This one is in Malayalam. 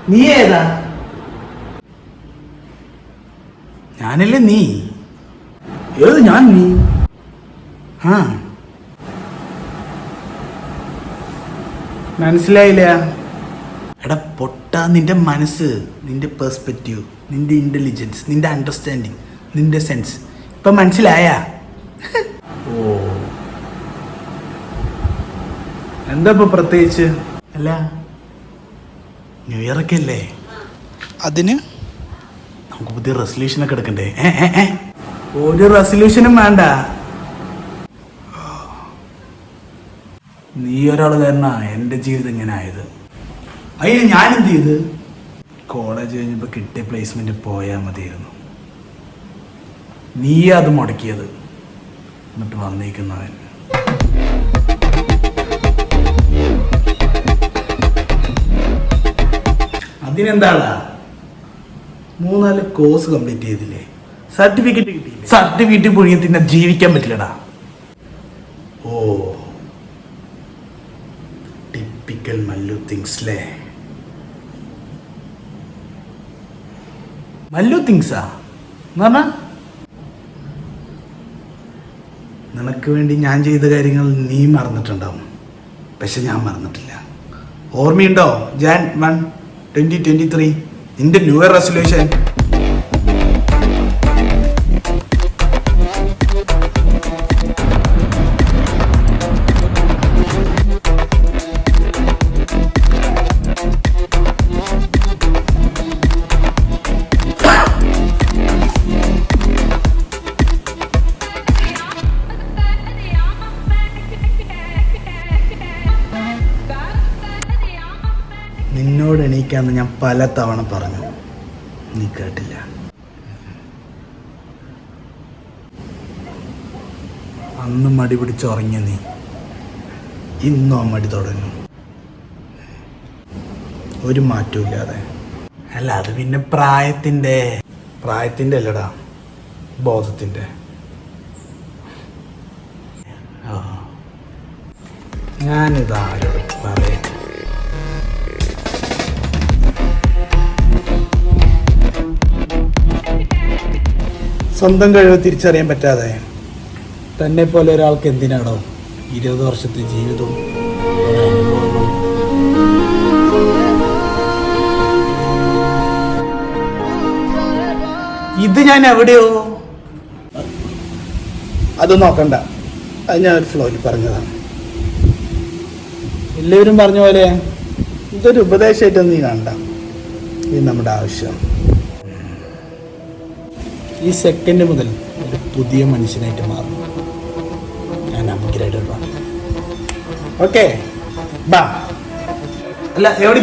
നീ ഏതാ? ഞാനല്ലേ നീ? ഏത് ഞാൻ? നീ ആ മനസ്സിലായില്ല. എടാ പൊട്ട, നിന്റെ മനസ്സ്, നിന്റെ പെർസ്പെക്റ്റീവ്, നിന്റെ ഇന്റലിജൻസ്, നിന്റെ അണ്ടർസ്റ്റാൻഡിങ്, നിന്റെ സെൻസ് ഇപ്പൊ മനസ്സിലായ? ഓ, എന്താ ഇപ്പൊ പ്രത്യേകിച്ച്? അല്ല, ന്യൂ ഇയർ ഒക്കെ അല്ലേ, അതിന് നമുക്ക് പുതിയ റെസൊല്യൂഷനൊക്കെ എടുക്കണ്ടേ? ഒരു റെസൊല്യൂഷനും വേണ്ട. നീ ഒരാൾ കാരണ എൻ്റെ ജീവിതം ഇങ്ങനെ ആയത്. അതിന് ഞാനെന്ത് ചെയ്ത്? കോളേജ് കഴിഞ്ഞപ്പോൾ കിട്ടിയ പ്ലേസ്മെന്റ് പോയാൽ മതിയായിരുന്നു. നീ അത് മുടക്കിയത്. എന്നിട്ട് വന്നേക്കുന്നവൻ അതിനെന്താടാ? 3-4 കോഴ്സ് കംപ്ലീറ്റ് ചെയ്തില്ലേ? സർട്ടിഫിക്കറ്റ് കിട്ടിയില്ലേ? സർട്ടിഫിക്കറ്റ് പുഴുങ്ങി തിന്നെ ജീവിക്കാൻ പറ്റില്ലടാ. ഓ, ടിപ്പിക്കൽ മല്ലു തിങ്സ് അല്ലേ? മല്ലു തിങ്സാ എന്ന് പറഞ്ഞാ? നിനക്ക് വേണ്ടി ഞാൻ ചെയ്ത കാര്യങ്ങൾ നീ മറന്നിട്ടുണ്ടാവും, പക്ഷെ ഞാൻ മറന്നിട്ടില്ല. ഓർമ്മയുണ്ടോ? Jan 1, 2023 നിന്റെ ന്യൂ ഇയർ റെസൊല്യൂഷൻ? നിന്നോട് എണീക്കാന്ന് ഞാൻ പല തവണ പറഞ്ഞു, നീ കേട്ടില്ല. അന്ന് മടി പിടിച്ചുറങ്ങിയ നീ ഇന്നും ആ മടി തുടങ്ങും, ഒരു മാറ്റവും ഇല്ലാതെ. അല്ല, അത് പിന്നെ പ്രായത്തിൻ്റെ അല്ലടാ, ബോധത്തിൻ്റെ. ഞാനിതാരോട് പറയാം? സ്വന്തം കഴിവ് തിരിച്ചറിയാൻ പറ്റാതെ തന്നെ പോലെ ഒരാൾക്ക് എന്തിനാണോ 20 വർഷത്തെ ജീവിതവും ഇത്? ഞാൻ എവിടെയോ അത് നോക്കണ്ട, അത് ഞാൻ ഒരു ഫ്ലോയിൽ പറഞ്ഞതാണ്. എല്ലാവരും പറഞ്ഞ പോലെ ഇതൊരു ഉപദേശമായിട്ടൊന്നും നീ കണ്ട. ഇത് നമ്മുടെ ആവശ്യം. ഈ സെക്കൻഡ് മുതൽ ഒരു പുതിയ മനുഷ്യനായിട്ട് മാറും. ഞാൻ അപ്ഗ്രേഡഡ് ആണ്. ഓക്കെ, ബാ. അല്ല, എവിടെ